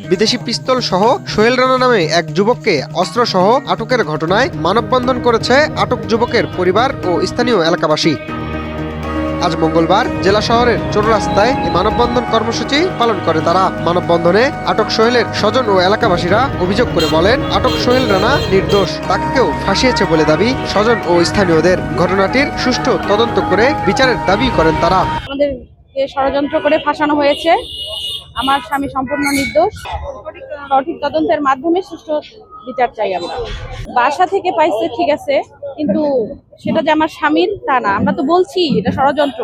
বিদেশি পিস্তল সহ সোহেল রানা নামে এক যুবককে অস্ত্র সহ আটকের ঘটনায় মানববন্ধন করেছে আটক যুবকের পরিবার ও স্থানীয় এলাকাবাসী। আজ মঙ্গলবার জেলা শহরের চৌরাস্তায় এই মানববন্ধন কর্মসূচি পালন করে তারা। মানববন্ধনে আটক সোহেলের স্বজন ও এলাকাবাসীরা অভিযোগ করে বলেন, আটক সোহেল রানা নির্দোষ, তাকে কেউ ফাঁসিয়েছে বলে দাবি স্বজন ও স্থানীয়দের। ঘটনাটির সুষ্ঠু তদন্ত করে বিচারের দাবি করেন তারা। আমাদেরকে ষড়যন্ত্র করে ফাঁসানো হয়েছে। আমার স্বামী সম্পূর্ণ নির্দোষ। সঠিক তদন্তের মাধ্যমে সুষ্ঠু বিচার চাই আমরা। বাসা থেকে পাইছে ঠিক আছে, কিন্তু সেটা যে আমার স্বামীর তা না। আমরা তো বলছি এটা ষড়যন্ত্র।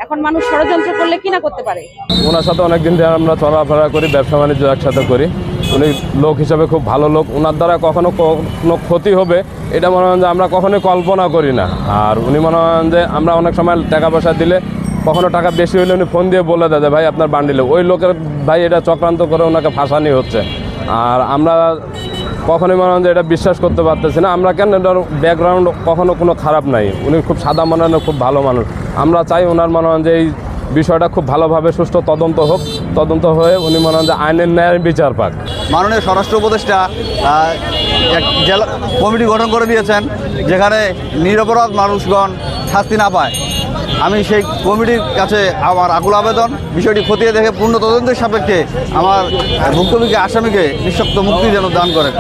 এখন মানুষ ষড়যন্ত্র করলে কি না করতে পারে। ওনার সাথে অনেকদিন ধরে আমরা চলাফেরা করি, ব্যবসা বাণিজ্য একসাথে করি। উনি লোক হিসাবে খুব ভালো লোক। ওনার দ্বারা কখনো কোনো ক্ষতি হবে এটা মনে হয় যে আমরা কখনোই কল্পনা করি না। আর উনি মনে হয় যে আমরা অনেক সময় টাকা পয়সা দিলে কখনো টাকা বেশি হলে উনি ফোন দিয়ে বলে দেয় ভাই আপনার বান্ডিলে, ওই লোকের ভাই এটা চক্রান্ত করে ওনাকে ফাঁসানি হচ্ছে। আর আমরা কখনোই মনে হয় যে এটা বিশ্বাস করতে পারতেছি না। আমরা কেন, এটার ব্যাকগ্রাউন্ড কখনো কোনো খারাপ নাই। উনি খুব সাদা মনের, খুব ভালো মানুষ। আমরা চাই ওনার মনে হয় যে এই বিষয়টা খুব ভালোভাবে সুষ্ঠু তদন্ত হোক, তদন্ত হয়ে উনি মনে হয় যে আইনের ন্যায় বিচার পাক। মাননীয় স্বরাষ্ট্র উপদেষ্টা এক জেলা কমিটি গঠন করে দিয়েছেন, যেখানে নিরপরাধ মানুষগণ শাস্তি না পায়। আমি সেই কমিটির কাছে আমার আকুল আবেদন, বিষয়টি খতিয়ে দেখে পূর্ণ তদন্তের সাপেক্ষে আমার ভুক্তভোগী আসামিকে নিঃশর্ত মুক্তি যেন দান করেন।